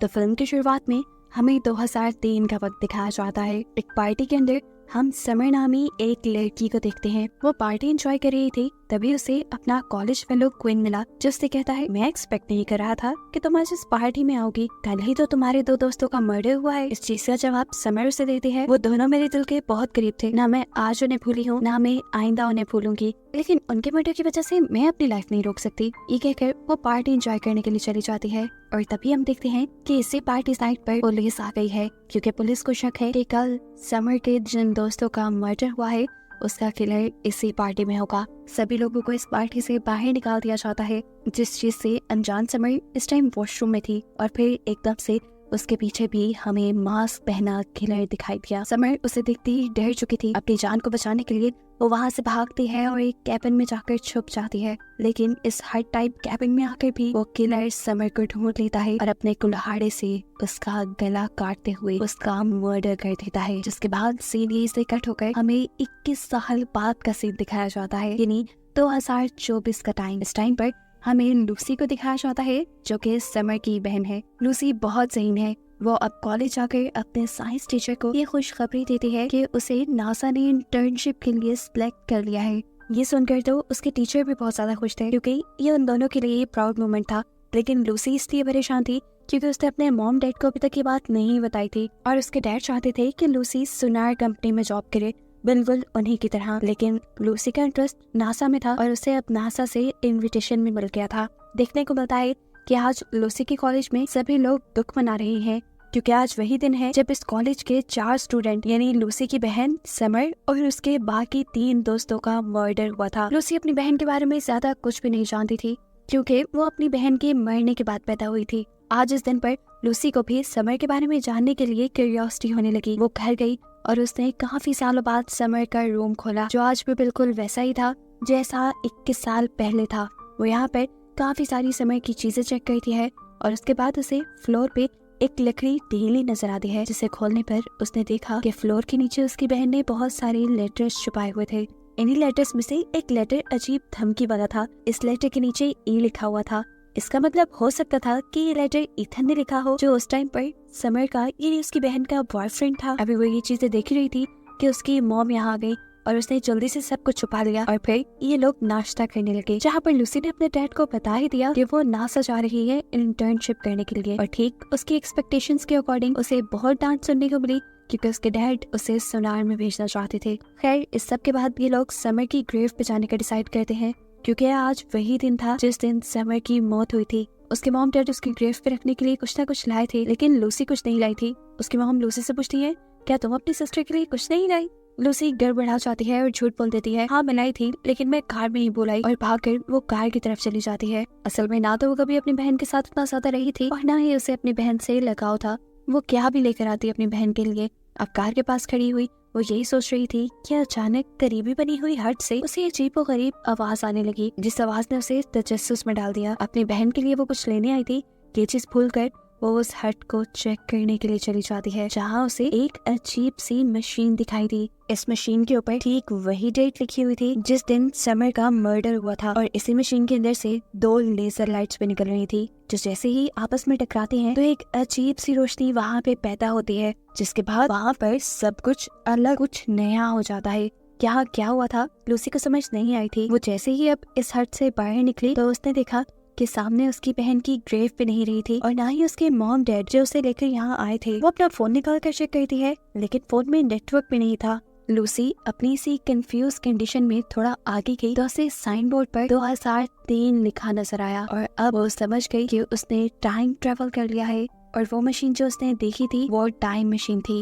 तो फिल्म की शुरुआत में हमें 2003 का वक्त दिखाया जाता है। एक पार्टी के अंदर हम समर नामी एक लड़की को देखते हैं। वो पार्टी एंजॉय कर रही थी, तभी उसे अपना कॉलेज फेलो क्विन मिला, जो उससे कहता है, मैं एक्सपेक्ट नहीं कर रहा था कि तुम आज इस पार्टी में आओगी। कल ही तो तुम्हारे 2 दोस्तों का मर्डर हुआ है। इस चीज का जवाब समर उसे देती है, वो दोनों मेरे दिल के बहुत करीब थे। ना मैं आज उन्हें भूली हूँ, ना मैं आइंदा उन्हें भूलूंगी, लेकिन उनके मर्डर की वजह से मैं अपनी लाइफ नहीं रोक सकती। ये कहकर वो पार्टी एंजॉय करने के लिए चली जाती है। और तभी हम देखते हैं कि इसी पार्टी साइट पर पुलिस आ गई है, क्योंकि पुलिस को शक है कि कल समर के जिन दोस्तों का मर्डर हुआ है उसका किलर इसी पार्टी में होगा। सभी लोगों को इस पार्टी से बाहर निकाल दिया जाता है, जिस चीज से अनजान समर इस टाइम वॉशरूम में थी। और फिर एकदम से उसके पीछे भी हमें मास्क पहना किलर दिखाई दिया। समर उसे देखते ही डर चुकी थी। अपनी जान को बचाने के लिए वो वहाँ से भागती है और एक कैबिन में जाकर छुप जाती है। लेकिन इस हट टाइप कैबिन में आकर भी वो किलर समर को ढूंढ लेता है और अपने कुल्हाड़े से उसका गला काटते हुए उसका मर्डर कर देता है। जिसके बाद सीन यही से कट होकर हमें 21 साल बाद का सीन दिखाया जाता है, यानी 2024 का टाइम। इस टाइम पर हमें लूसी को दिखाया जाता है, जो कि समर की बहन है। लूसी बहुत ज़हीन है। वो अब कॉलेज जाकर अपने साइंस टीचर को ये खुशखबरी देती है कि उसे नासा ने इंटर्नशिप के लिए सिलेक्ट कर लिया है। ये सुनकर तो उसके टीचर भी बहुत ज्यादा खुश थे, क्योंकि ये उन दोनों के लिए प्राउड मोमेंट था। लेकिन लूसी इसलिए परेशान थी क्योंकि उसने अपने मॉम डैड को अभी तक ये बात नहीं बताई थी, और उसके डैड चाहते थे कि लूसी सुनार कंपनी में जॉब करे, बिल्कुल उन्हीं की तरह। लेकिन लूसी का इंटरेस्ट नासा में था और उसे अब नासा से इनविटेशन भी मिल गया था। देखने को मिलता है कि आज लूसी के कॉलेज में सभी लोग दुख मना रहे हैं, क्योंकि आज वही दिन है जब इस कॉलेज के 4 स्टूडेंट यानी लूसी की बहन समर और उसके बाकी 3 दोस्तों का मर्डर हुआ था। लूसी अपनी बहन के बारे में ज्यादा कुछ भी नहीं जानती थी, क्योंकि वो अपनी बहन के मरने के बाद पैदा हुई थी। आज इस दिन पर लूसी को भी समर के बारे में जानने के लिए क्यूरियोसिटी होने लगी। वो घर गई और उसने काफी सालों बाद समर का रूम खोला, जो आज भी बिल्कुल वैसा ही था जैसा 21 साल पहले था। वो यहाँ पर काफी सारी समर की चीजें चेक करती है और उसके बाद उसे फ्लोर पे एक लकड़ी ढीली नजर आती है, जिसे खोलने पर उसने देखा कि फ्लोर के नीचे उसकी बहन ने बहुत सारे लेटर्स छुपाए हुए थे। इन्हीं लेटर्स में से एक लेटर अजीब धमकी वाला था। इस लेटर के नीचे ई लिखा हुआ था। इसका मतलब हो सकता था कि ये लेटर इथन ने लिखा हो, जो उस टाइम पर समर का यानी उसकी बहन का बॉयफ्रेंड था। अभी वो ये चीजें देख रही थी कि उसकी मॉम यहाँ आ गई और उसने जल्दी से सब कुछ छुपा लिया। और फिर ये लोग नाश्ता करने लगे, जहाँ पर लूसी ने अपने डैड को बता ही दिया कि वो नासा जा रही है इंटर्नशिप करने के लिए। और ठीक उसकी एक्सपेक्टेशंस के अकॉर्डिंग उसे बहुत डांट सुनने को मिली, क्योंकि उसके डैड उसे सोनार में भेजना चाहते थे। खैर, इस सब के बाद ये लोग समर की ग्रेव पे जाने का डिसाइड करते हैं, क्योंकि आज वही दिन था जिस दिन समर की मौत हुई थी। उसके मॉम डैड उसकी ग्रेव पे रखने के लिए कुछ ना कुछ लाए थे, लेकिन लूसी कुछ नहीं लाई थी। उसकी मॉम लूसी से पूछती है, क्या तुम अपनी सिस्टर के लिए कुछ नहीं लाई? लूसी गड़बड़ा जाती है और झूठ बोल देती है, हाँ मैं लाई थी, लेकिन मैं कार में ही बुलाई। और भागकर वो कार की तरफ चली जाती है। असल में ना तो वो कभी अपनी बहन के साथ इतना ज्यादा रही थी और ना ही उसे अपनी बहन से लगाव था। वो क्या भी लेकर आती अपनी बहन के लिए। अब कार के पास खड़ी हुई वो यही सोच रही थी कि अचानक करीबी बनी हुई हट से उसे अजीबोगरीब आवाज आने लगी, जिस आवाज ने उसे तजस्सुस में डाल दिया। अपनी बहन के लिए वो कुछ लेने आई थी, ये चीज भूलकर वो उस हट को चेक करने के लिए चली जाती है, जहाँ उसे एक अजीब सी मशीन दिखाई दी। इस मशीन के ऊपर ठीक वही डेट लिखी हुई थी जिस दिन समर का मर्डर हुआ था, और इसी मशीन के अंदर से 2 लेजर लाइट्स भी निकल रही थी, जो जैसे ही आपस में टकराती हैं तो एक अजीब सी रोशनी वहाँ पे पैदा होती है, जिसके बाद वहाँ पर सब कुछ अलग, कुछ नया हो जाता है। क्या हुआ था लूसी को समझ नहीं आई थी। वो जैसे ही अब इस हट से बाहर निकली तो उसने देखा कि सामने उसकी बहन की ग्रेव पे नहीं रही थी, और ना ही उसके मॉम डैड जो उसे लेकर यहाँ आए थे। वो अपना फोन निकाल कर चेक करती है, लेकिन फोन में नेटवर्क भी नहीं था। लूसी अपनी सी कंफ्यूज कंडीशन में थोड़ा आगे गई तो उसे साइन बोर्ड पर 2003 लिखा नजर आया, और अब वो समझ गई कि उसने टाइम ट्रेवल कर लिया है, और वो मशीन जो उसने देखी थी वो टाइम मशीन थी।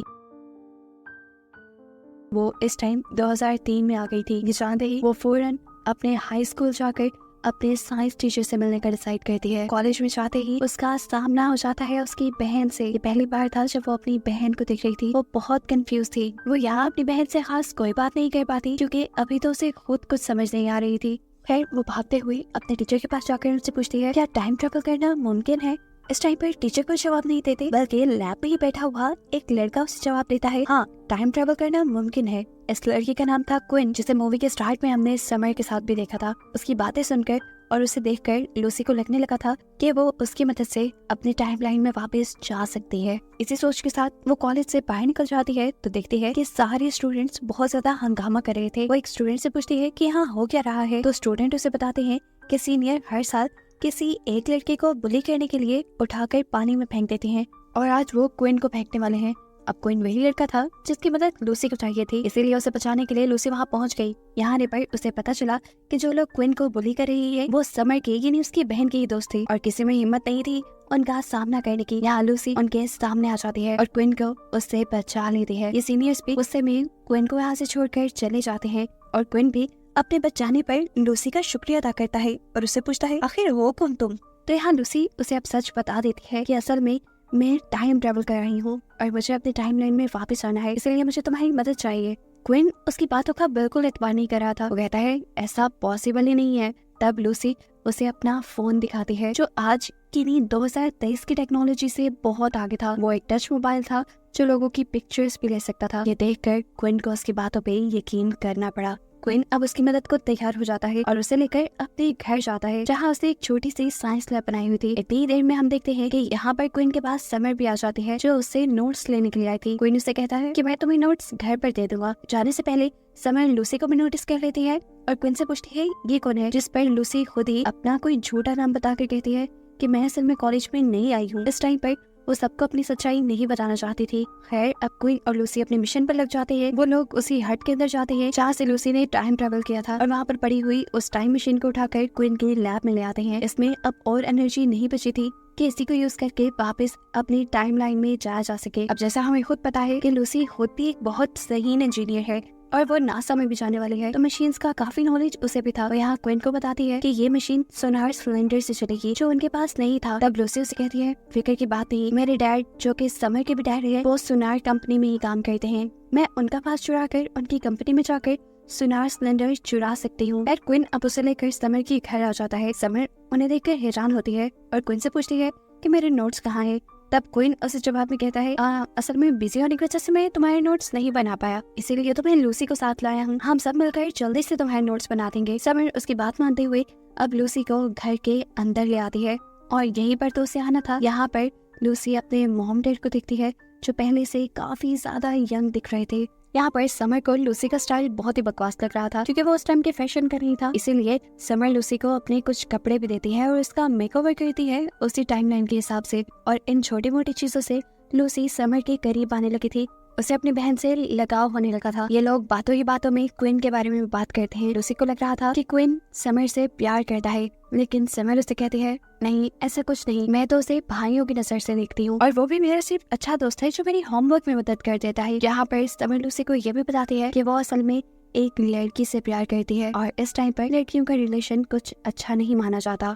वो इस टाइम 2003 में आ गई थी। ये जानते ही वो फौरन अपने हाई स्कूल जाकर अपने साइंस टीचर से मिलने का डिसाइड करती है। कॉलेज में जाते ही उसका सामना हो जाता है उसकी बहन से। ये पहली बार था जब वो अपनी बहन को देख रही थी। वो बहुत कंफ्यूज थी। वो यहाँ अपनी बहन से खास कोई बात नहीं कर पाती, क्योंकि अभी तो उसे खुद कुछ समझ नहीं आ रही थी। फिर वो भागते हुए अपने टीचर के पास जाकर उनसे पूछती है, क्या टाइम ट्रेवल करना मुमकिन है? इस टाइम पर टीचर को जवाब नहीं देते, बल्कि लैब में ही बैठा हुआ एक लड़का उसे जवाब देता है, हाँ टाइम ट्रेवल करना मुमकिन है। इस लड़की का नाम था क्विन, जिसे मूवी के स्टार्ट में हमने समर के साथ भी देखा था। उसकी बातें सुनकर और उसे देखकर लूसी को लगने लगा था कि वो उसकी मदद से अपनी टाइमलाइन में वापस जा सकती है। इसी सोच के साथ वो कॉलेज से बाहर निकल जाती है तो देखती है कि सारे स्टूडेंट्स बहुत ज्यादा हंगामा कर रहे थे। वो एक स्टूडेंट से पूछती है कि हाँ हो क्या रहा है, तो स्टूडेंट उसे बताते हैं कि सीनियर हर साल किसी एक लड़के को बुली करने के लिए उठाकर पानी में फेंक देते हैं और आज वो क्विन को फेंकने वाले हैं। अब क्विन वही लड़का था जिसकी मदद लूसी को चाहिए थी, इसीलिए उसे बचाने के लिए लूसी वहाँ पहुँच गई। यहाँ आने पर उसे पता चला कि जो लोग क्विन को बुली कर रही है वो समर की यानी उसकी बहन की ही दोस्त थी और किसी में हिम्मत नहीं थी उनका सामना करने की। यहाँ लूसी उनके सामने आ जाती है और क्विन को उससे बचा लेती है। ये सीनियर्स भी गुस्से में क्विन को यहाँ से छोड़कर चले जाते हैं और क्विन भी अपने बचाने पर लूसी का शुक्रिया अदा करता है और उससे पूछता है आखिर हो कौन तुम। तो यहाँ लूसी उसे अब सच बता देती है कि असल में मैं टाइम ट्रेवल कर रही हूँ और मुझे अपने टाइमलाइन में वापस आना है, इसलिए मुझे तुम्हारी मदद चाहिए। क्विन उसकी बातों का बिल्कुल एतबार नहीं कर रहा था। वो कहता है ऐसा पॉसिबल ही नहीं है। तब लूसी उसे अपना फोन दिखाती है जो आज की नहीं 2023 की टेक्नोलॉजी से बहुत आगे था। वो एक टच मोबाइल था जो लोगों की पिक्चर्स भी ले सकता था। ये देखकर क्विन को उसकी बातों पे यकीन करना पड़ा। क्विन अब उसकी मदद को तैयार हो जाता है और उसे लेकर अपने घर जाता है जहाँ उसे एक छोटी सी साइंस लैब बनाई हुई थी। इतनी देर में हम देखते हैं कि यहाँ पर क्विन के पास समर भी आ जाती है जो उससे नोट्स लेने के लिए आई थी। क्विन उसे कहता है कि मैं तुम्हें नोट्स घर पर दे दूंगा। जाने से पहले समर लूसी को भी नोटिस कर लेती है और क्विन से पूछती है ये कौन है, जिस पर लूसी खुद ही अपना कोई झूठा नाम बताकर कहती है कि मैं असल में कॉलेज में नहीं आई हूँ। इस टाइम पर वो सबको अपनी सच्चाई नहीं बताना चाहती थी। खैर अब क्विन और लूसी अपने मिशन पर लग जाते हैं। वो लोग उसी हट के अंदर जाते हैं जहाँ से लूसी ने टाइम ट्रेवल किया था और वहाँ पर पड़ी हुई उस टाइम मशीन को उठाकर क्विन के लैब में ले आते हैं। इसमें अब और एनर्जी नहीं बची थी कि इसी को यूज करके वापस अपनी टाइमलाइन में जाया जा सके। अब जैसा हमें खुद पता है कि लूसी खुद भी एक बहुत सही इंजीनियर है और वो नासा में भी जाने वाली है, तो मशीन्स का काफी नॉलेज उसे भी था। वो यहाँ क्विन को बताती है कि ये मशीन सोनार सिलेंडर से चलेगी जो उनके पास नहीं था। तब लूसी उसे कहती है फिक्र की बात नहीं, मेरे डैड जो कि समर के भी डैड है वो सोनार कंपनी में ही काम करते हैं। मैं उनका पास चुरा कर उनकी कंपनी में जाकर सोनार सिलेंडर चुरा सकती हूँ। क्विन अब उसे लेकर समर की घर आ जाता है। समर उन्हें देखकर हैरान होती है और क्विन से पूछती है कि मेरे नोट्स कहाँ है। तब क्विन उसे जवाब में कहता है असल में बिजी होने की वजह से मैं तुम्हारे नोट्स नहीं बना पाया, इसीलिए तो मैं लूसी को साथ लाया हूँ। हम सब मिलकर जल्दी से तुम्हारे नोट्स बना देंगे। समर उसकी बात मानते हुए अब लूसी को घर के अंदर ले आती है और यहीं पर तो उसे आना था। यहाँ पर लूसी अपने मॉम डैड को देखती है जो पहले से काफी ज्यादा यंग दिख रहे थे। यहाँ पर समर को लूसी का स्टाइल बहुत ही बकवास लग रहा था क्योंकि वो उस टाइम के फैशन कर रही था, इसीलिए समर लूसी को अपने कुछ कपड़े भी देती है और उसका मेकओवर करती है उसी टाइमलाइन के हिसाब से। और इन छोटी मोटी चीजों से लूसी समर के करीब आने लगी थी। उसे अपनी बहन से लगाव होने लगा था। ये लोग बातों ही बातों में क्विन के बारे में बात करते हैं। लूसी को लग रहा था कि क्विन समर से प्यार करता है, लेकिन समर उसे कहती है नहीं ऐसा कुछ नहीं, मैं तो उसे भाइयों की नजर से देखती हूँ और वो भी मेरा सिर्फ अच्छा दोस्त है जो मेरी होमवर्क में मदद कर देता है। यहाँ पर समर लूसी को ये भी बताती है कि वो असल में एक लड़की से प्यार करती है और इस टाइम पर लड़कियों का रिलेशन कुछ अच्छा नहीं माना जाता।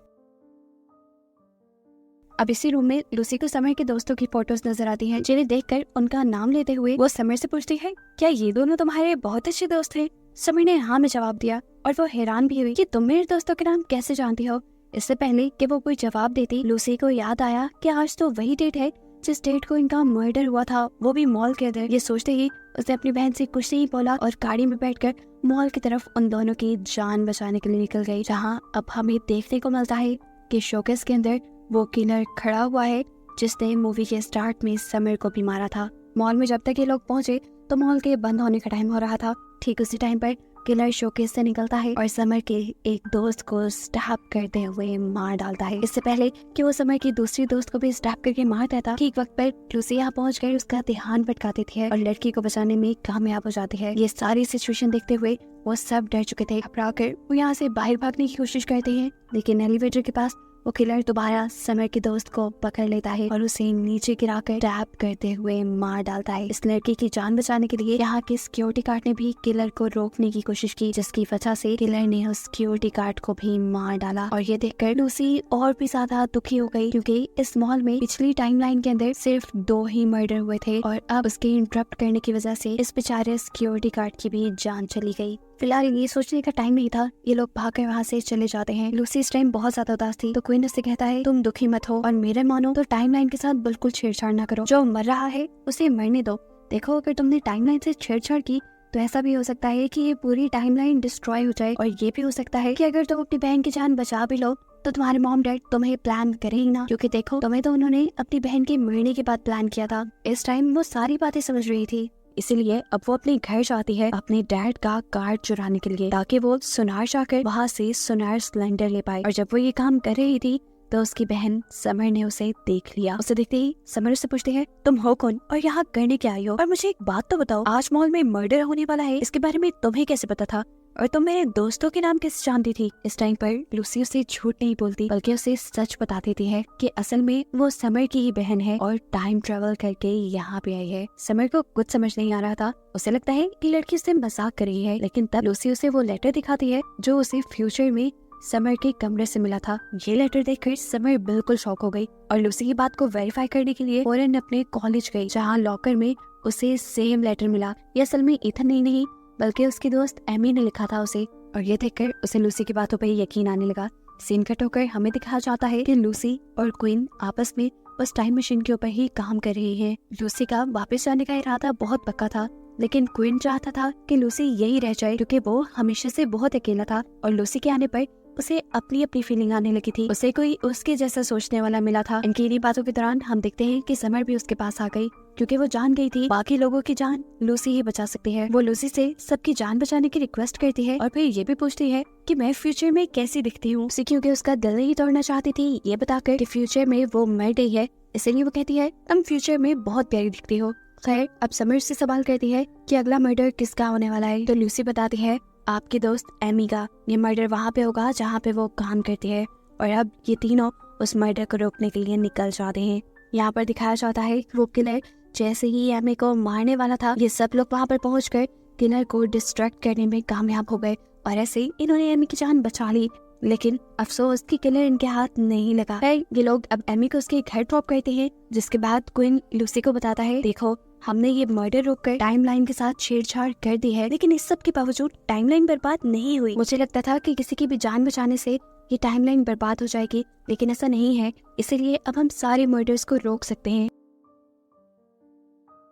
अब इसी रूम में लूसी को समर के दोस्तों की फोटोज नजर आती हैं, जिन्हें देखकर उनका नाम लेते हुए वो समर से पूछती है क्या ये दोनों तुम्हारे बहुत अच्छे दोस्त हैं। समर ने हाँ में जवाब दिया और वो हैरान भी हुई कि तुम मेरे दोस्तों के नाम कैसे जानती हो। इससे पहले कि वो कोई जवाब देती लूसी को याद आया कि आज तो वही डेट है जिस डेट को इनका मर्डर हुआ था, वो भी मॉल के अंदर। ये सोचते ही उसने अपनी बहन से कुछ नहीं बोला और गाड़ी में बैठकर मॉल की तरफ उन दोनों की जान बचाने के लिए निकल गई। जहाँ अब हमें देखने को मिलता है कि शोकेस के अंदर वो किलर खड़ा हुआ है जिसने मूवी के स्टार्ट में समर को भी मारा था। मॉल में जब तक ये लोग पहुंचे तो मॉल के बंद होने का टाइम हो रहा था। ठीक उसी टाइम पर किलर शोकेस से निकलता है और समर के एक दोस्त को स्टैब करते हुए मार डालता है। इससे पहले कि वो समर की दूसरी दोस्त को भी स्टैब करके मार देता, ठीक वक्त पर लूसी यहाँ पहुँच कर उसका ध्यान भटका देती है और लड़की को बचाने में कामयाब हो जाती है। ये सारी सिचुएशन देखते हुए वो सब डर चुके थे। घबरा कर वो यहाँ से बाहर भागने की कोशिश करते हैं, लेकिन एलिवेटर के पास वो किलर दोबारा समर के दोस्त को पकड़ लेता है और उसे नीचे गिराकर टैप करते हुए मार डालता है। इस लड़की की जान बचाने के लिए यहाँ के सिक्योरिटी गार्ड ने भी किलर को रोकने की कोशिश की, जिसकी वजह से किलर ने उस सिक्योरिटी गार्ड को भी मार डाला। और ये देखकर लूसी और भी ज्यादा दुखी हो गई क्योंकि इस मॉल में पिछली टाइमलाइन के अंदर सिर्फ 2 ही मर्डर हुए थे और अब उसके इंटरप्ट करने की वजह से इस बेचारे सिक्योरिटी गार्ड की भी जान चली गई। फिलहाल ये सोचने का टाइम नहीं था, ये लोग भागकर वहाँ से चले जाते हैं। लूसी इस टाइम बहुत ज्यादा उदास थी तो क्वीन उससे कहता है तुम दुखी मत हो और मेरे मानो तो टाइमलाइन के साथ बिल्कुल छेड़छाड़ ना करो। जो मर रहा है उसे मरने दो। देखो अगर तुमने टाइमलाइन से छेड़छाड़ की तो ऐसा भी हो सकता है कि ये पूरी टाइमलाइन डिस्ट्रॉय हो जाए, और ये भी हो सकता है कि अगर तुम अपनी बहन की जान बचा भी लो तो तुम्हारे मॉम डैड तुम्हें प्लान करे ही ना, क्योंकि देखो तुम्हें तो उन्होंने अपनी बहन के मरने के बाद प्लान किया था। इस टाइम वो सारी बातें समझ रही थी, इसीलिए अब वो अपने घर जाती है अपने डैड का कार्ड चुराने के लिए, ताकि वो सुनार जाकर वहाँ से सुनार सिलेंडर ले पाए। और जब वो ये काम कर रही थी तो उसकी बहन समर ने उसे देख लिया। उसे देखते ही समर उससे पूछती है, तुम हो कौन और यहाँ करने क्या आई हो? और मुझे एक बात तो बताओ, आज मॉल में मर्डर होने वाला है, इसके बारे में तुम्हें कैसे पता था? और तुम मेरे दोस्तों के नाम कैसे जानती थी? इस टाइम पर लूसी उसे झूठ नहीं बोलती, बल्कि उसे सच बता देती है कि असल में वो समर की ही बहन है और टाइम ट्रेवल करके यहाँ पे आई है। समर को कुछ समझ नहीं आ रहा था, उसे लगता है कि लड़की उससे मजाक कर रही है, लेकिन तब लूसी उसे वो लेटर दिखाती है जो उसे फ्यूचर में समर के कमरे से मिला था। ये लेटर देखकर समर बिल्कुल शॉक हो गई और लूसी की बात को वेरीफाई करने के लिए फौरन अपने कॉलेज गई, जहाँ लॉकर में उसे सेम लेटर मिला। ये असल में इथन ही नहीं बल्कि उसकी दोस्त एमी ने लिखा था उसे, और ये देखकर उसे लूसी की बातों पर यकीन आने लगा। सीन कट होकर हमें दिखाया जाता है कि लूसी और क्वीन आपस में उस टाइम मशीन के ऊपर ही काम कर रही है। लूसी का वापस जाने का इरादा बहुत पक्का था, लेकिन क्वीन चाहता था कि लूसी यही रह जाए, क्योंकि वो हमेशा से बहुत अकेला था और लूसी के आने पर उसे अपनी अपनी फीलिंग आने लगी थी। उसे कोई उसके जैसा सोचने वाला मिला था। इनकी इन्हीं बातों के दौरान हम देखते हैं कि समर भी उसके पास आ गई, क्योंकि वो जान गई थी बाकी लोगों की जान लूसी ही बचा सकती है। वो लूसी से सबकी जान बचाने की रिक्वेस्ट करती है और फिर ये भी पूछती है कि मैं फ्यूचर में कैसी दिखती हूँ, क्योंकि उसका दिल नहीं तोड़ना चाहती थी ये बताकर कि फ्यूचर में वो मर गई है। इसीलिए वो कहती है तुम फ्यूचर में बहुत प्यारी दिखती हो। खैर, अब समर से सवाल करती है कि अगला मर्डर किसका होने वाला है, तो लूसी बताती है आपकी दोस्त एमी का। ये मर्डर वहाँ पे होगा जहाँ पे वो काम करती है, और अब ये तीनों उस मर्डर को रोकने के लिए निकल जाते हैं। यहाँ पर दिखाया जाता है वो किलर जैसे ही एमी को मारने वाला था, ये सब लोग वहाँ पर पहुंचकर किलर को डिस्ट्रैक्ट करने में कामयाब हो गए, और ऐसे ही इन्होंने एमी की जान बचा ली। लेकिन अफसोस कि किलर इनके हाथ नहीं लगा है। ये लोग अब एमी को उसके घर ड्रॉप करते हैं, जिसके बाद क्वीन लूसी को बताता है देखो हमने ये मर्डर रोककर टाइमलाइन के साथ छेड़छाड़ कर दी है, लेकिन इस सब के बावजूद टाइमलाइन बर्बाद नहीं हुई। मुझे लगता था कि किसी की भी जान बचाने से ये टाइमलाइन बर्बाद हो जाएगी, लेकिन ऐसा नहीं है, इसीलिए अब हम सारे मर्डर्स को रोक सकते हैं।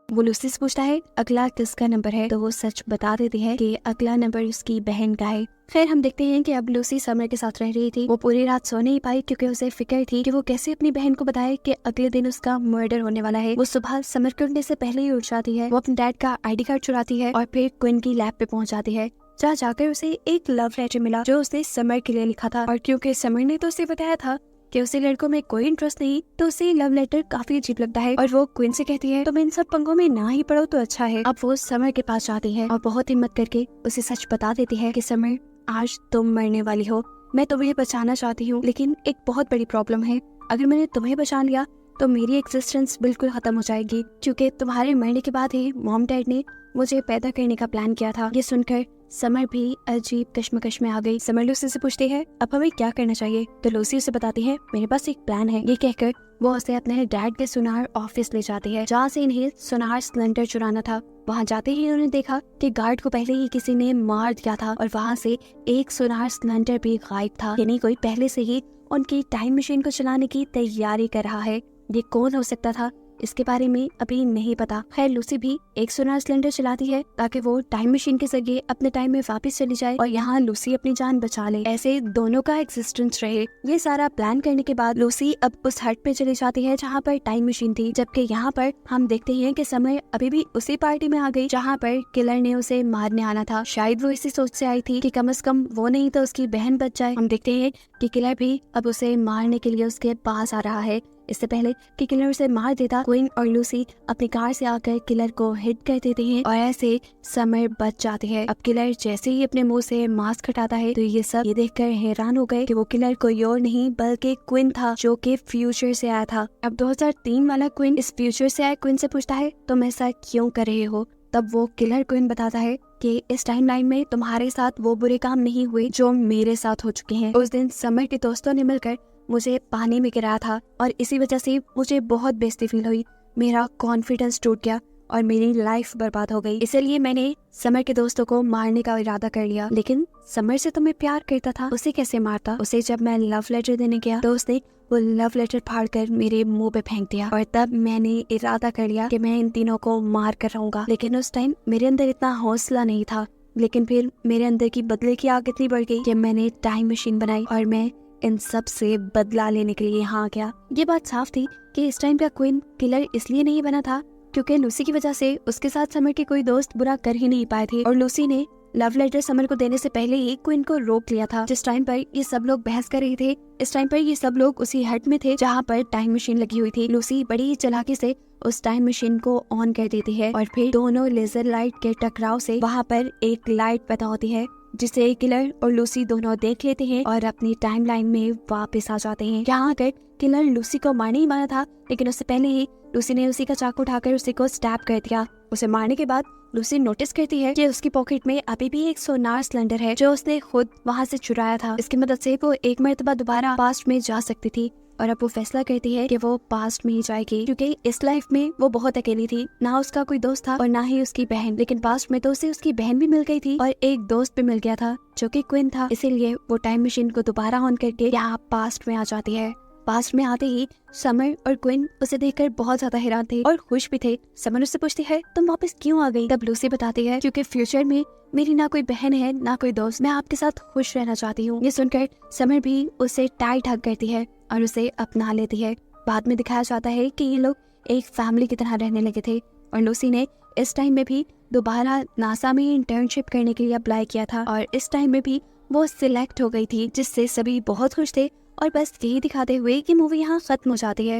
वो लूसी से पूछता है अगला किसका नंबर है, तो वो सच बता देती है कि अगला नंबर उसकी बहन का है। फिर हम देखते हैं कि अब लूसी समर के साथ रह रही थी। वो पूरी रात सो नहीं पाई, क्योंकि उसे फिक्र थी कि वो कैसे अपनी बहन को बताए कि अगले दिन उसका मर्डर होने वाला है। वो सुबह समर के उठने से पहले ही उठ जाती है। वो अपने डैड का आईडी कार्ड चुराती है और फिर क्वीन की लैब पे पहुंच जाती है, जहाँ जाकर उसे एक लव लेटर मिला जो उसने समर के लिए लिखा था। और क्योंकि समर ने तो उसे बताया था कि उसे लड़कों में कोई इंटरेस्ट नहीं, तो उसे लव लेटर काफी अजीब लगता है और वो क्वीन से कहती है तुम इन सब पंगों में ना ही पढ़ो तो अच्छा है। अब वो समर के पास जाती है और बहुत हिम्मत करके उसे सच बता देती है कि समर आज तुम मरने वाली हो, मैं तुम्हें बचाना चाहती हूँ, लेकिन एक बहुत बड़ी प्रॉब्लम है, अगर मैंने तुम्हें बचा लिया तो मेरी एग्जिस्टेंस बिल्कुल खत्म हो जाएगी, क्योंकि तुम्हारे मरने के बाद ही मॉम डैड ने मुझे पैदा करने का प्लान किया था। ये सुनकर समर भी अजीब कश्मकश में आ गई। समर लूसी से पूछती है अब हमें क्या करना चाहिए, तो लूसी उसे बताती है मेरे पास एक प्लान है। ये कहकर वो उसे अपने डैड के सुनार ऑफिस ले जाती है, जहाँ से इन्हें सुनार सिलेंडर चुराना था। वहाँ जाते ही उन्होंने देखा कि गार्ड को पहले ही किसी ने मार दिया था और वहाँ से एक सुनार सिलेंडर भी गायब था, यानी कोई पहले से ही उनकी टाइम मशीन को चलाने की तैयारी कर रहा है। ये कौन हो सकता था इसके बारे में अभी नहीं पता। खैर, लूसी भी एक सुनार सिलेंडर चलाती है ताकि वो टाइम मशीन के जरिए अपने टाइम में वापस चली जाए और यहाँ लूसी अपनी जान बचा ले, ऐसे दोनों का एग्जिस्टेंस रहे। ये सारा प्लान करने के बाद लूसी अब उस हट पे चली जाती है जहाँ पर टाइम मशीन थी, जबकि यहाँ पर हम देखते हैं कि समय अभी भी उसी पार्टी में आ गई जहाँ पर किलर ने उसे मारने आना था। शायद वो इसी सोच से आई थी कि कम से कम वो नहीं तो उसकी बहन बच जाए। हम देखते हैं कि किलर भी अब उसे मारने के लिए उसके पास आ रहा है। इससे पहले कि किलर उसे मार देता, क्वीन और लूसी अपनी कार से आकर किलर को हिट कर देते हैं और ऐसे समर बच जाते हैं। अब किलर जैसे ही अपने मुंह से मास्क हटाता है तो ये सब ये देखकर हैरान हो गए कि वो किलर कोई और नहीं बल्कि क्वीन था, जो कि फ्यूचर से आया था। अब 2003 वाला क्वीन इस फ्यूचर से आया क्वीन से पूछता है तुम ऐसा क्यों कर रहे हो। तब वो किलर क्वीन बताता है कि इस टाइमलाइन में तुम्हारे साथ वो बुरे काम नहीं हुए जो मेरे साथ हो चुके हैं। उस दिन समर के दोस्तों ने मिलकर मुझे पानी में गिराया था और इसी वजह से मुझे बहुत बेइज्जती फील हुई, मेरा कॉन्फिडेंस टूट गया और मेरी लाइफ बर्बाद हो गई। इसलिए मैंने समर के दोस्तों को मारने का इरादा कर लिया। लेकिन समर से तो मैं प्यार करता था, उसे कैसे मारता? उसे जब मैं लव लेटर देने गया तो उसने वो लव लेटर फाड़कर मेरे मुंह पे फेंक दिया और तब मैंने इरादा कर लिया कि मैं इन तीनों को मार कर रहूंगा। लेकिन उस टाइम मेरे अंदर इतना हौसला नहीं था। लेकिन फिर मेरे अंदर की बदले की आग इतनी बढ़ गई कि मैंने टाइम मशीन बनाई और मैं इन सब से बदला लेने के लिए यहाँ गया। ये बात साफ थी कि इस टाइम का क्वीन किलर इसलिए नहीं बना था क्योंकि लूसी की वजह से उसके साथ समर के कोई दोस्त बुरा कर ही नहीं पाए थे और लूसी ने लव लेटर समर को देने से पहले ही क्वीन को रोक लिया था। जिस टाइम पर ये सब लोग बहस कर रहे थे, इस टाइम पर ये सब लोग उसी हट में थे जहाँ पर टाइम मशीन लगी हुई थी। लूसी बड़ी चालाकी से उस टाइम मशीन को ऑन कर देती है और फिर दोनों लेजर लाइट के टकराव से वहाँ पर एक लाइट पैदा होती है जिसे किलर और लूसी दोनों देख लेते हैं और अपनी टाइमलाइन में वापस आ जाते हैं। यहाँ आकर किलर लूसी को मारने ही वाला था, लेकिन उससे पहले ही लूसी ने उसी का चाकू उठाकर उसी को स्टैब कर दिया। उसे मारने के बाद लूसी नोटिस करती है कि उसकी पॉकेट में अभी भी एक सोनार सिलेंडर है जो उसने खुद वहाँ से चुराया था। इसकी मदद से वो एक मर्तबा दोबारा पास्ट में जा सकती थी और अब वो फैसला करती है कि वो पास्ट में ही जाएगी क्योंकि इस लाइफ में वो बहुत अकेली थी। ना उसका कोई दोस्त था और ना ही उसकी बहन, लेकिन पास्ट में तो उसे उसकी बहन भी मिल गई थी और एक दोस्त भी मिल गया था जो कि क्वीन था। इसीलिए वो टाइम मशीन को दोबारा ऑन करके यहाँ पास्ट में आ जाती है। पास्ट में आते ही समर और क्वीन उसे देखकर बहुत ज्यादा हैरान थे और खुश भी थे। समर उससे पूछती है तुम वापस क्यों आ गई? तब लूसी बताती है क्योंकि फ्यूचर में मेरी ना कोई बहन है ना कोई दोस्त, मैं आपके साथ खुश रहना चाहती हूँ। ये सुनकर समर भी उसे टाइट हग करती है और उसे अपना लेती है। बाद में दिखाया जाता है कि ये लोग एक फैमिली की तरह रहने लगे थे और लूसी ने इस टाइम में भी दोबारा नासा में इंटर्नशिप करने के लिए अप्लाई किया था और इस टाइम में भी वो सिलेक्ट हो गई थी, जिससे सभी बहुत खुश थे। और बस यही दिखाते हुए कि मूवी यहाँ खत्म हो जाती है।